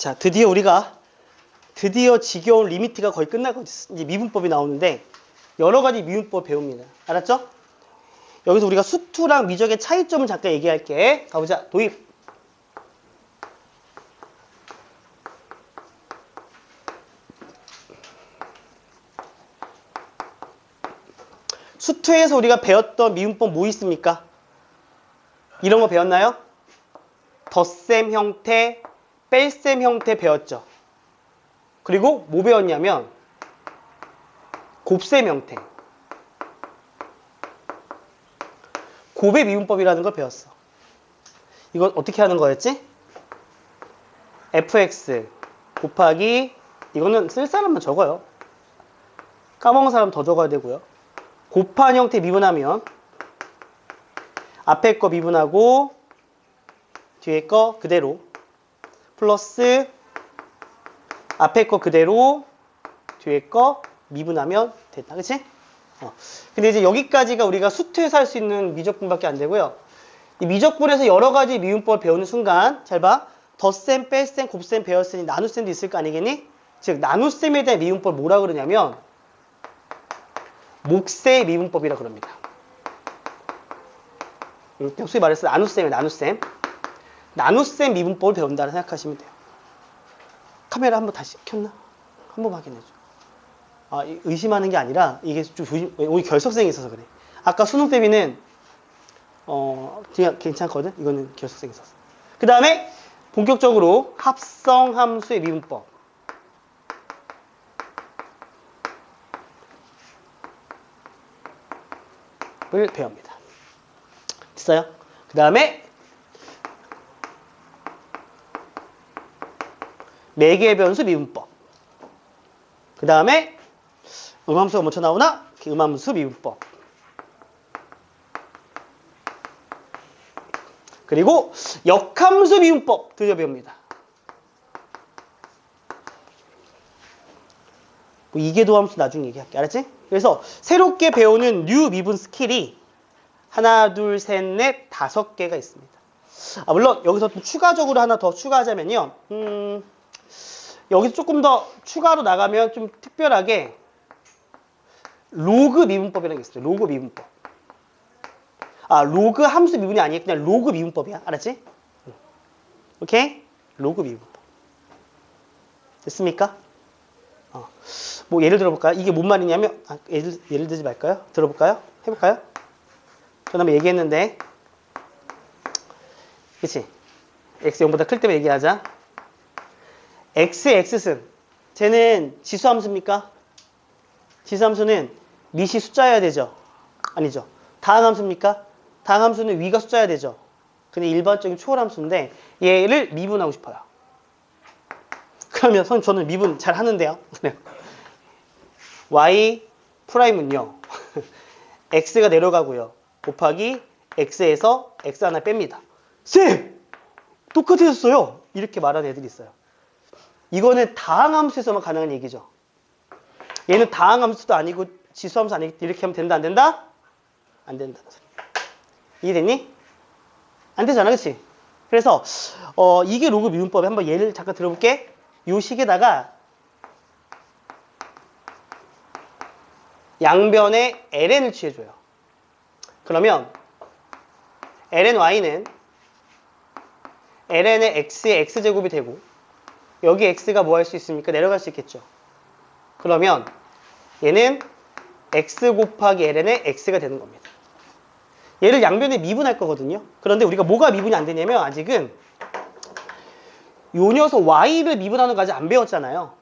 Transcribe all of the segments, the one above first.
자, 드디어 지겨운 리미트가 거의 끝나고 이제 미분법이 나오는데 여러 가지 미분법 배웁니다. 알았죠? 여기서 우리가 수투랑 미적의 차이점을 잠깐 얘기할게. 가보자. 도입. 수투에서 우리가 배웠던 미분법 뭐 있습니까? 이런 거 배웠나요? 덧셈 형태, 뺄셈 형태 배웠죠. 그리고 뭐 배웠냐면 곱셈 형태. 곱의 미분법이라는 걸 배웠어. 이건 어떻게 하는 거였지? fx 곱하기 이거는 쓸 사람만 적어요. 까먹은 사람 더 적어야 되고요. 곱한 형태 미분하면 앞에 거 미분하고 뒤에 거 그대로 플러스 앞에 거 그대로 뒤에 거 미분하면 됐다. 그치? 근데 이제 여기까지가 우리가 수투에서 할 수 있는 미적분밖에 안 되고요. 이 미적분에서 여러 가지 미분법을 배우는 순간 잘 봐. 덧셈, 뺄셈, 곱셈 배웠으니 나눗셈도 있을 거 아니겠니? 즉 나눗셈에 대한 미분법을 뭐라 그러냐면 몫의 미분법이라 그럽니다. 소위 말해서 나눗셈이에요. 나눗셈. 나눗셈 미분법을 배운다고 생각하시면 돼요. 카메라 한번 다시 켰나? 한번 확인해줘. 아, 의심하는 게 아니라 이게 좀 오늘 결석생이 있어서 그래. 아까 수능 대비는 그냥 괜찮거든. 이거는 결석생이 있었어. 그 다음에 본격적으로 합성함수의 미분법. 을 배웁니다. 됐어요? 그 다음에 매개의 변수 미분법. 그 다음에 음함수가 먼저 나오나? 음함수 미분법. 그리고 역함수 미분법 드디어 배웁니다. 뭐 이계도함수 나중에 얘기할게. 알았지? 그래서 새롭게 배우는 뉴 미분 스킬이 하나, 둘, 셋, 넷, 5개가 있습니다. 물론 여기서 또 추가적으로 하나 더 추가하자면요. 여기서 조금 더 추가로 나가면 좀 특별하게 로그 미분법이라는 게 있어요. 로그 미분법. 로그 함수 미분이 아니에요. 그냥 로그 미분법이야. 알았지? 오케이? 로그 미분법. 됐습니까? 뭐 예를 들어볼까요? 이게 뭔 말이냐면 예를 들지 말까요? 들어볼까요? 해볼까요? 전 한번 얘기했는데 그치? x 0보다 클 때만 얘기하자. x의 x승 쟤는 지수함수입니까? 지수함수는 밑이 숫자여야 되죠? 아니죠. 다항함수입니까? 다항함수는 위가 숫자여야 되죠. 근데 일반적인 초월함수인데 얘를 미분하고 싶어요. 그러면 선생님 저는 미분 잘 하는데요. y 프라임은요. x가 내려가고요. 곱하기 x에서 x 하나 뺍니다. 쌤! 똑같아졌어요. 이렇게 말하는 애들이 있어요. 이거는 다항함수에서만 가능한 얘기죠. 얘는 다항함수도 아니고 지수함수 아니기 때문에 이렇게 하면 된다 안 된다? 안 된다. 이해됐니? 안 되잖아. 그치? 그래서 이게 로그 미분법에 한번 예를 잠깐 들어볼게. 요 식에다가 양변에 ln을 취해줘요. 그러면 lny는 ln의 x의 x제곱이 되고 여기 x가 뭐 할 수 있습니까? 내려갈 수 있겠죠. 그러면 얘는 x 곱하기 ln의 x가 되는 겁니다. 얘를 양변에 미분할 거거든요. 그런데 우리가 뭐가 미분이 안 되냐면 아직은 요 녀석 y를 미분하는 거 아직 안 배웠잖아요.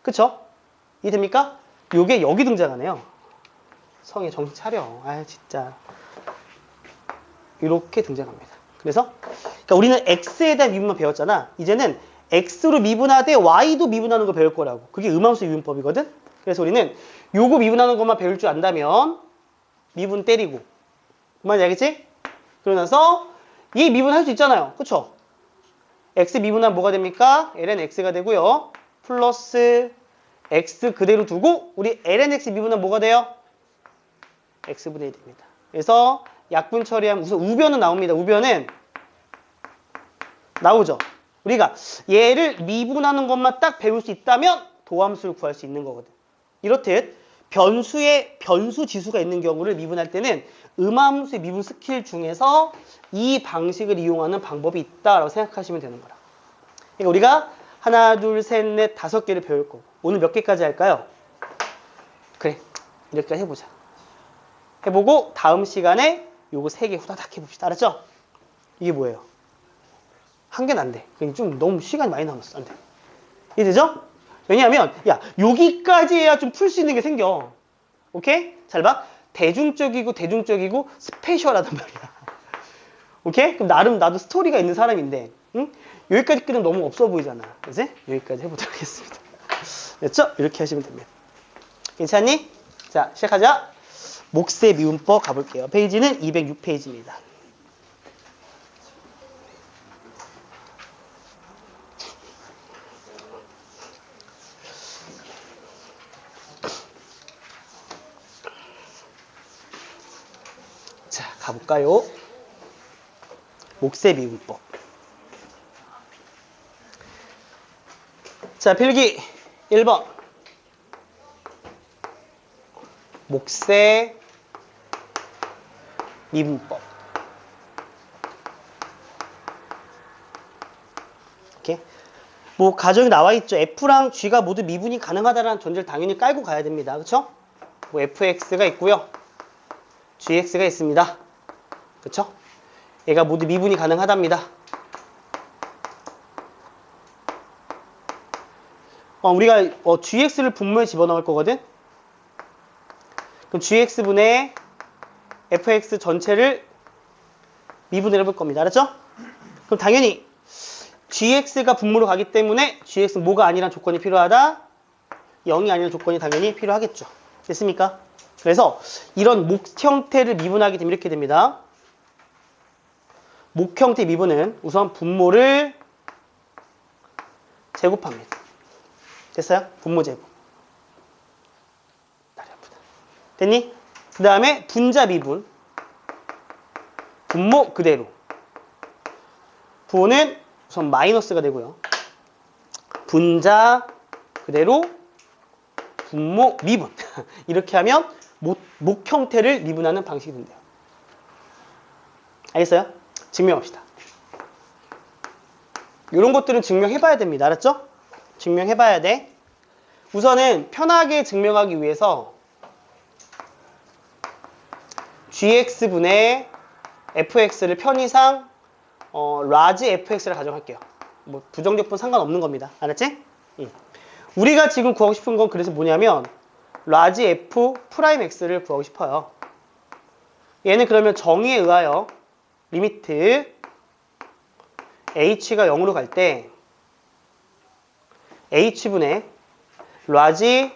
그쵸? 이해됩니까? 요게 여기 등장하네요. 성에 정신 차려. 진짜. 이렇게 등장합니다. 그래서 그러니까 우리는 x에 대한 미분만 배웠잖아. 이제는 x로 미분하되 y도 미분하는 거 배울 거라고. 그게 음함수 미분법이거든. 그래서 우리는 요거 미분하는 것만 배울 줄 안다면 미분 때리고. 그 말인지 알겠지? 그러면서 이 미분할 수 있잖아요. 그쵸? x 미분하면 뭐가 됩니까? ln x가 되고요. 플러스 x 그대로 두고 우리 ln x 미분하면 뭐가 돼요? x분의 1이 됩니다. 그래서 약분 처리하면 우선 우변은 나옵니다. 우변은 나오죠. 우리가 얘를 미분하는 것만 딱 배울 수 있다면 도함수를 구할 수 있는 거거든. 이렇듯 변수에 변수 지수가 있는 경우를 미분할 때는 음함수의 미분 스킬 중에서 이 방식을 이용하는 방법이 있다라고 생각하시면 되는 거라. 그러니까 우리가 하나, 둘, 셋, 넷, 5개를 배울 거고 오늘 몇 개까지 할까요? 그래, 이렇게까지 해보자. 해보고 다음 시간에 요거 3개 후다닥 해봅시다. 알았죠? 이게 뭐예요? 한 개는 안 돼. 그냥 좀 너무 시간이 많이 남았어. 안 돼. 이해되죠? 왜냐하면 야 여기까지 해야 좀 풀 수 있는 게 생겨. 오케이? 잘 봐. 대중적이고 스페셜하단 말이야. 오케이? 그럼 나름 나도 스토리가 있는 사람인데 응? 여기까지 끊으면 너무 없어 보이잖아. 그래서 여기까지 해보도록 하겠습니다. 됐죠? 이렇게 하시면 됩니다. 괜찮니? 자, 시작하자. 몫의 미분법 가볼게요. 페이지는 206페이지입니다. 자, 가볼까요? 몫의 미분법. 자, 필기 1번. 몫의 미분법. 오케이. 뭐 가정이 나와 있죠. F랑 G가 모두 미분이 가능하다는 전제를 당연히 깔고 가야 됩니다. 그렇죠? 뭐 fx가 있고요. gx가 있습니다. 그렇죠? 얘가 모두 미분이 가능하답니다. 우리가 gx를 분모에 집어넣을 거거든. 그럼 gx분의 fx 전체를 미분을 해볼 겁니다. 알았죠? 그럼 당연히 gx가 분모로 가기 때문에 gx는 뭐가 아니란 조건이 필요하다? 0이 아니란 조건이 당연히 필요하겠죠. 됐습니까? 그래서 이런 목 형태를 미분하게 되면 이렇게 됩니다. 목 형태 미분은 우선 분모를 제곱합니다. 됐어요? 분모 제곱. 다리 아프다. 됐니? 그 다음에 분자 미분. 분모 그대로. 부호는 우선 마이너스가 되고요. 분자 그대로 분모 미분. 이렇게 하면 목 형태를 미분하는 방식이 된대요. 알겠어요? 증명합시다. 이런 것들은 증명해봐야 됩니다. 알았죠? 증명해봐야 돼. 우선은 편하게 증명하기 위해서 gx분의 fx를 편의상 라지 fx를 가정할게요. 뭐 부정적분 상관없는 겁니다. 알았지? 우리가 지금 구하고 싶은 건 그래서 뭐냐면 라지 f 프라임 x를 구하고 싶어요. 얘는 그러면 정의에 의하여 리미트 h가 0으로 갈 때 h분의 라지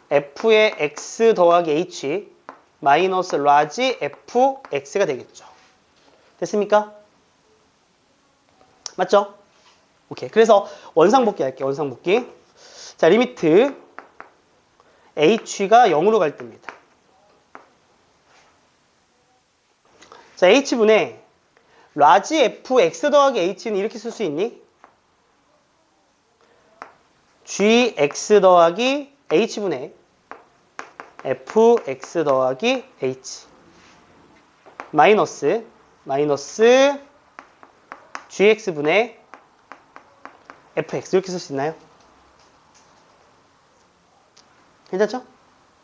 f의 x 더하기 h 마이너스 라지 fx가 되겠죠. 됐습니까? 맞죠? 오케이. 그래서 원상복귀 할게요. 원상복귀. 자, 리미트 h가 0으로 갈 때입니다. 자, h분의 라지 fx 더하기 h는 이렇게 쓸 수 있니? gx 더하기 h분의 fx 더하기 h 마이너스 gx분의 fx 이렇게 쓸 수 있나요? 괜찮죠?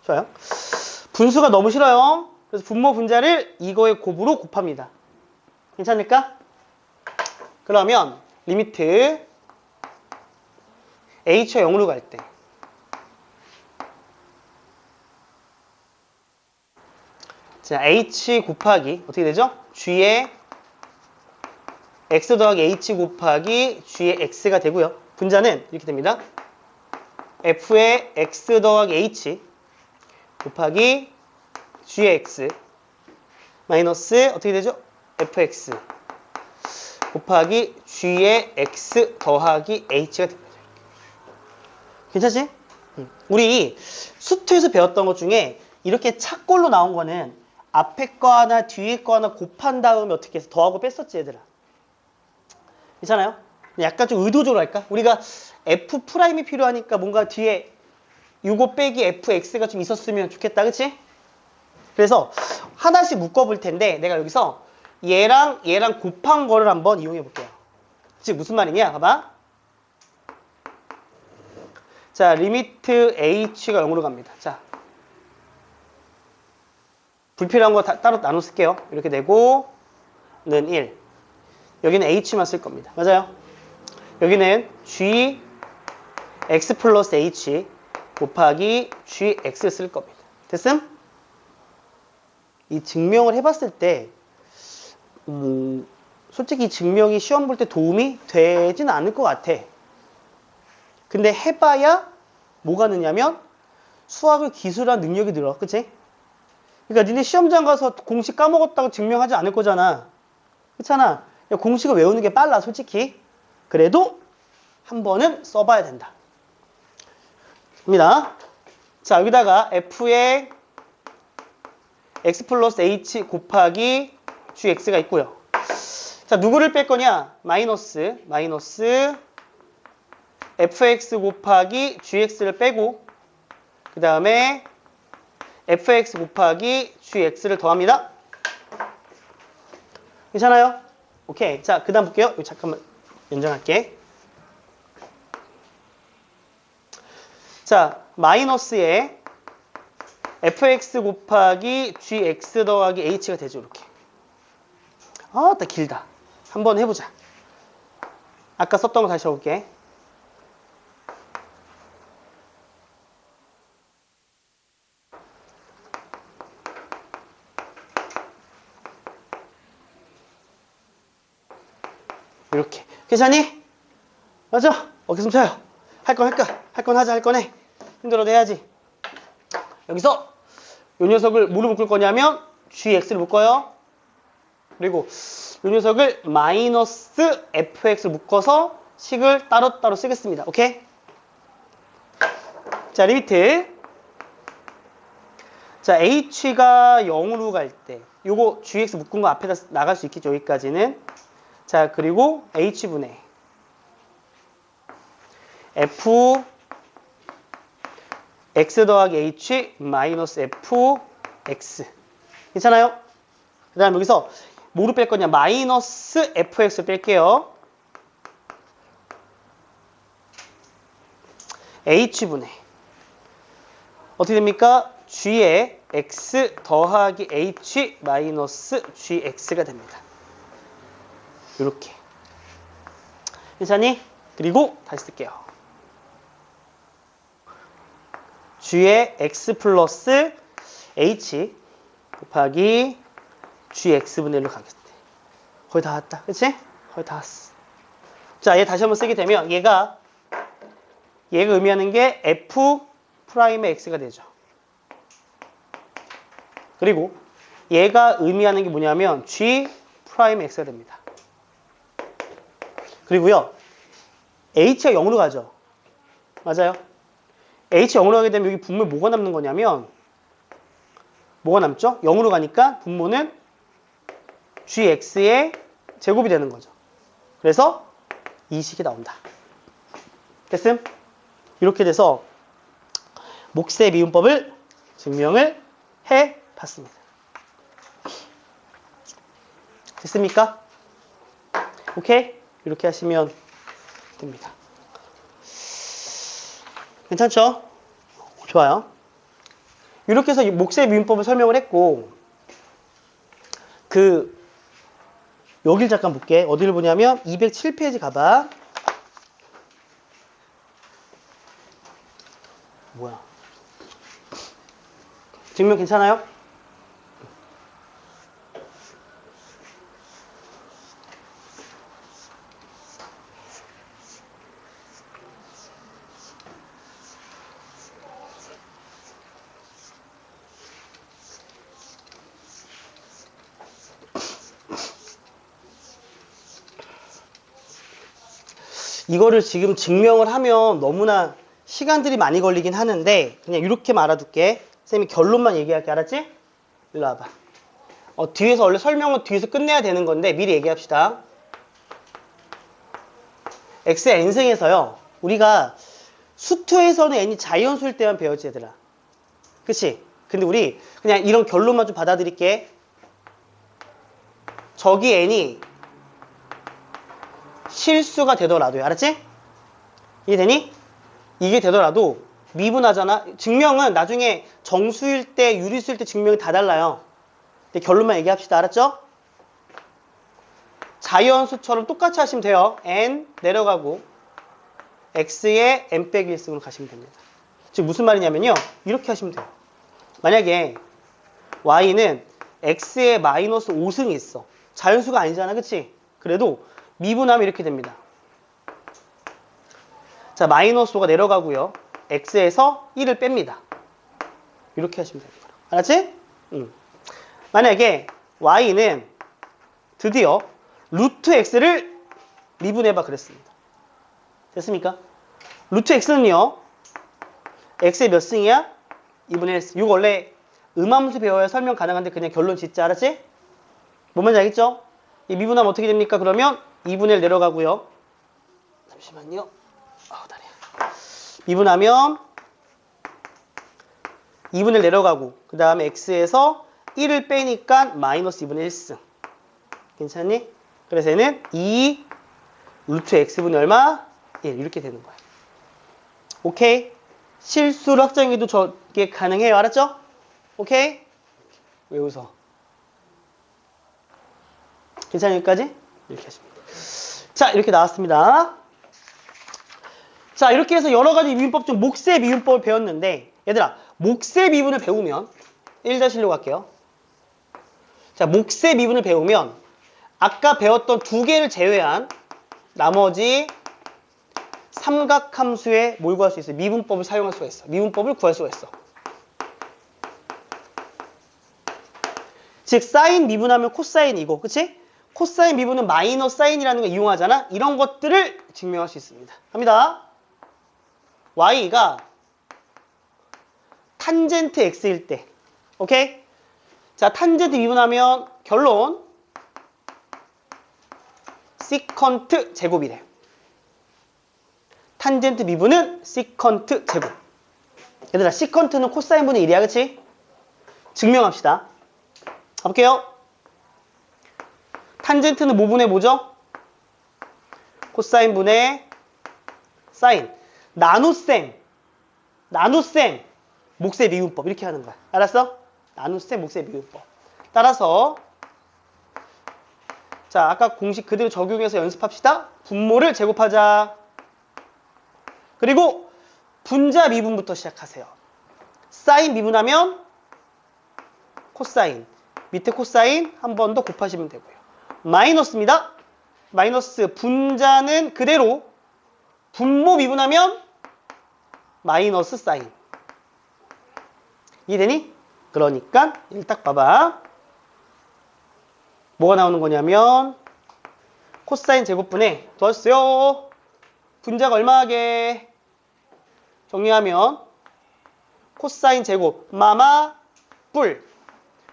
좋아요. 분수가 너무 싫어요. 그래서 분모 분자를 이거의 곱으로 곱합니다. 괜찮을까? 그러면 리미트 h가 0으로 갈 때 자, h 곱하기 어떻게 되죠? g의 x 더하기 h 곱하기 g의 x가 되고요. 분자는 이렇게 됩니다. f의 x 더하기 h 곱하기 g의 x 마이너스 어떻게 되죠? fx 곱하기 g의 x 더하기 h가 됩니다. 괜찮지? 우리 수투에서 배웠던 것 중에 이렇게 착꼴로 나온 거는 앞에 거 하나 뒤에 거 하나 곱한 다음에 어떻게 해서 더하고 뺐었지 얘들아. 괜찮아요? 약간 좀 의도적으로 할까? 우리가 F'이 필요하니까 뭔가 뒤에 요거 빼기 fx가 좀 있었으면 좋겠다. 그치? 그래서 하나씩 묶어볼 텐데 내가 여기서 얘랑 곱한 거를 한번 이용해 볼게요. 즉 무슨 말이냐? 봐봐. 자, 리미트 h가 0으로 갑니다. 자, 불필요한 거 따로 나눠 쓸게요. 이렇게 되고 는 1. 여기는 h만 쓸 겁니다. 맞아요? 여기는 g x 플러스 h 곱하기 gx 쓸 겁니다. 됐음? 이 증명을 해봤을 때 솔직히 이 증명이 시험 볼 때 도움이 되지는 않을 것 같아. 근데 해봐야 뭐가 느냐면 수학을 기술한 능력이 늘어. 그치? 그러니까 니네 시험장 가서 공식 까먹었다고 증명하지 않을 거잖아. 그렇잖아. 공식을 외우는 게 빨라 솔직히. 그래도 한 번은 써봐야 된다. 입니다. 자, 여기다가 f의 x 플러스 h 곱하기 gx가 있고요. 자, 누구를 뺄 거냐? 마이너스 fx 곱하기 gx를 빼고 그 다음에 fx 곱하기 gx를 더합니다. 괜찮아요? 오케이. 자, 그 다음 볼게요. 여기 잠깐만 연장할게. 자, 마이너스에 fx 곱하기 gx 더하기 h가 되죠. 이렇게. 아, 나 길다. 한번 해보자. 아까 썼던 거 다시 적을게. 이렇게. 괜찮니? 맞아? 어깨 숨 차요. 할 건 할까? 할 건 하자. 할 건 해. 힘들어도 해야지. 여기서 이 녀석을 뭐로 묶을 거냐면 gx를 묶어요. 그리고 이 녀석을 마이너스 fx를 묶어서 식을 따로따로 쓰겠습니다. 오케이? 자, 리미트. 자, h가 0으로 갈 때 요거 gx 묶은 거 앞에다 나갈 수 있겠죠. 여기까지는. 자, 그리고 h분의 f x 더하기 h 마이너스 fx. 괜찮아요? 그 다음 여기서 뭐로 뺄 거냐? 마이너스 fx 뺄게요. h분의 어떻게 됩니까? g의 x 더하기 h 마이너스 gx가 됩니다. 이렇게. 괜찮니? 그리고 다시 쓸게요. g의 x 플러스 h 곱하기 gx분의 1로 가겠대. 거의 다 왔다. 그치? 거의 다 왔어. 자, 얘 다시 한번 쓰게 되면 얘가 의미하는 게 f'의 x가 되죠. 그리고 얘가 의미하는 게 뭐냐면 g'의 x가 됩니다. 그리고요, h가 0으로 가죠. 맞아요? h가 0으로 가게 되면 여기 분모에 뭐가 남는 거냐면 뭐가 남죠? 0으로 가니까 분모는 gx의 제곱이 되는 거죠. 그래서 이 식이 나온다. 됐음? 이렇게 돼서 몫의 미분법을 증명을 해봤습니다. 됐습니까? 오케이? 이렇게 하시면 됩니다. 괜찮죠? 좋아요. 이렇게 해서 몫의 미분법을 설명을 했고, 여길 잠깐 볼게. 어디를 보냐면 207페이지 가봐. 뭐야? 증명 괜찮아요? 이거를 지금 증명을 하면 너무나 시간들이 많이 걸리긴 하는데 그냥 이렇게 말아둘게. 쌤이 결론만 얘기할게. 알았지? 일로 와봐. 뒤에서 원래 설명은 뒤에서 끝내야 되는 건데 미리 얘기합시다. x의 n승에서요. 우리가 수투에서는 n이 자연수일 때만 배웠지 얘들아. 그치? 근데 우리 그냥 이런 결론만 좀 받아들일게. 저기 n이 실수가 되더라도요. 알았지? 이해되니? 이게 되더라도 미분하잖아. 증명은 나중에 정수일 때, 유리수일 때 증명이 다 달라요. 근데 결론만 얘기합시다. 알았죠? 자연수처럼 똑같이 하시면 돼요. n 내려가고 x의 n 빼기 1승으로 가시면 됩니다. 즉 무슨 말이냐면요. 이렇게 하시면 돼요. 만약에 y는 x의 마이너스 5승이 있어. 자연수가 아니잖아. 그치? 그래도 미분하면 이렇게 됩니다. 자, 마이너스 5가 내려가고요. x에서 1을 뺍니다. 이렇게 하시면 됩니다. 알았지? 만약에 y는 드디어 루트 x를 미분해봐 그랬습니다. 됐습니까? 루트 x는요. x의 몇 승이야? 2분의 1승. 이거 원래 음함수 배워야 설명 가능한데 그냥 결론 짓자. 알았지? 뭔 말인지 알겠죠? 이 미분하면 어떻게 됩니까? 그러면 2분의 1 내려가고요. 잠시만요. 다리야. 미분하면 2분의 1 내려가고 그 다음에 x에서 1을 빼니까 마이너스 2분의 1승. 괜찮니? 그래서 얘는 2 루트 x분이 얼마? 1 이렇게 되는 거야. 오케이? 실수를 확정해도 저게 가능해요. 알았죠? 오케이? 왜 웃어? 괜찮아요? 여기까지? 이렇게 하시면 돼요. 자, 이렇게 나왔습니다. 자, 이렇게 해서 여러 가지 미분법 중 몫의 미분법을 배웠는데 얘들아, 몫의 미분을 배우면 1-1로 갈게요. 자, 몫의 미분을 배우면 아까 배웠던 두 개를 제외한 나머지 삼각함수에 뭘 구할 수 있어요? 미분법을 사용할 수가 있어. 미분법을 구할 수가 있어. 즉 사인 미분하면 코사인이고, 그치? 코사인 미분은 마이너스 사인이라는 걸 이용하잖아. 이런 것들을 증명할 수 있습니다. 갑니다. y가 탄젠트 x일 때, 오케이? 자, 탄젠트 미분하면 결론 시컨트 제곱이래. 탄젠트 미분은 시컨트 제곱. 얘들아, 시컨트는 코사인분의 1이야, 그치? 증명합시다. 가볼게요. 탄젠트는 뭐분의 뭐죠? 코사인분의 사인. 나눗셈. 몫의 미분법. 이렇게 하는 거야. 알았어? 나눗셈 몫의 미분법. 따라서 자, 아까 공식 그대로 적용해서 연습합시다. 분모를 제곱하자. 그리고 분자 미분부터 시작하세요. 사인 미분하면 코사인. 밑에 코사인 한 번 더 곱하시면 되고요. 마이너스입니다. 마이너스 분자는 그대로 분모 미분하면 마이너스 사인. 이해되니? 그러니까 여기 딱 봐봐. 뭐가 나오는 거냐면 코사인 제곱분의 도와주세요. 분자가 얼마하게 정리하면 코사인 제곱 마마 뿔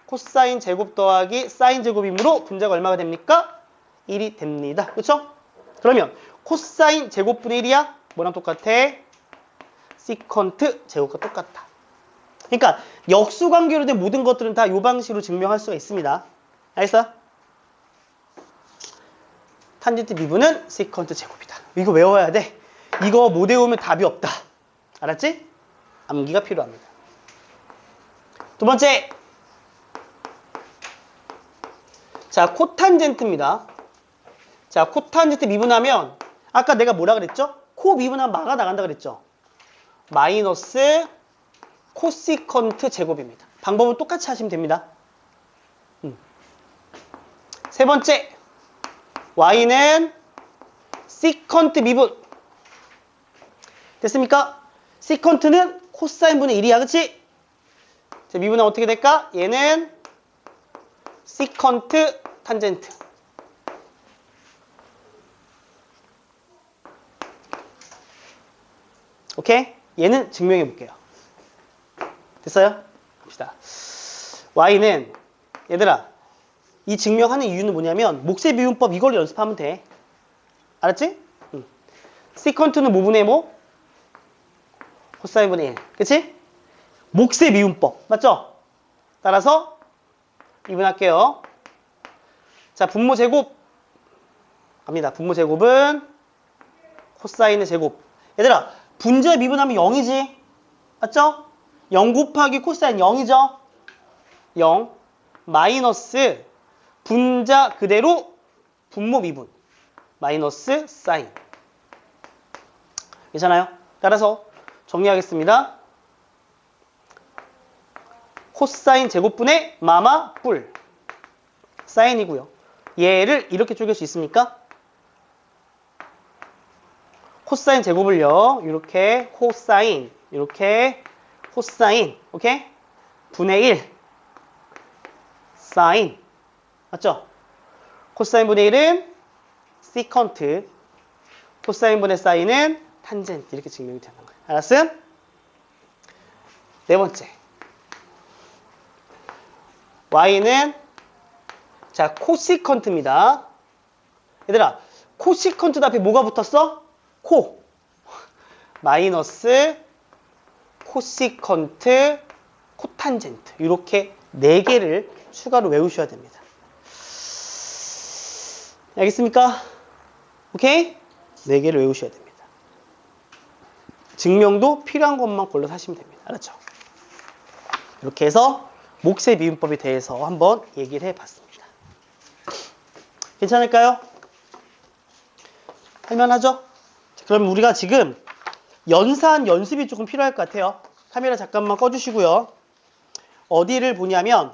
코사인 제곱 더하기 사인 제곱이므로 분자가 얼마가 됩니까? 1이 됩니다. 그렇죠? 그러면 코사인 제곱분의 1이야? 뭐랑 똑같아? 시컨트 제곱과 똑같다. 그러니까 역수관계로 된 모든 것들은 다 이 방식으로 증명할 수가 있습니다. 알겠어? 탄젠트 미분은 시컨트 제곱이다. 이거 외워야 돼. 이거 못 외우면 답이 없다. 알았지? 암기가 필요합니다. 두 번째. 자, 코탄젠트입니다. 자, 코탄젠트 미분하면 아까 내가 뭐라 그랬죠? 코 미분하면 마가 나간다 그랬죠? 마이너스 코시컨트 제곱입니다. 방법은 똑같이 하시면 됩니다. 세 번째. y는 시컨트 미분. 됐습니까? 시컨트는 코사인분의 1이야. 그치? 자, 미분하면 어떻게 될까? 얘는 시컨트 탄젠트. 오케이? 얘는 증명해 볼게요. 됐어요? 갑시다. y는 얘들아 이 증명하는 이유는 뭐냐면 몫의 미분법 이걸로 연습하면 돼. 알았지? 시컨트는 뭐분의 뭐? 코사인분의 1. 그치? 몫의 미분법. 맞죠? 따라서 미분할게요. 자, 분모 제곱 갑니다. 분모 제곱은 코사인의 제곱. 얘들아, 분자 미분하면 0이지? 맞죠? 0 곱하기 코사인 0이죠? 0 마이너스 분자 그대로 분모 미분 마이너스 사인. 괜찮아요? 따라서 정리하겠습니다. 코사인 제곱분의 마마 뿔 사인이고요. 얘를 이렇게 쪼갤 수 있습니까? 코사인 제곱을요. 이렇게 코사인, 이렇게 코사인, 오케이? 분의 1 사인. 맞죠? 코사인 분의 1은 시컨트, 코사인 분의 사인은 탄젠트. 이렇게 증명이 되는 거예요. 알았음? 네 번째. y는 자 코시컨트입니다. 얘들아, 코시컨트 앞에 뭐가 붙었어? 코. 마이너스 코시컨트 코탄젠트. 이렇게 4개를 추가로 외우셔야 됩니다. 알겠습니까? 오케이? 4개를 외우셔야 됩니다. 증명도 필요한 것만 골라서 하시면 됩니다. 알았죠? 이렇게 해서 몫의 미분법에 대해서 한번 얘기를 해봤습니다. 괜찮을까요? 할만하죠? 자, 그럼 우리가 지금 연산 연습이 조금 필요할 것 같아요. 카메라 잠깐만 꺼주시고요. 어디를 보냐면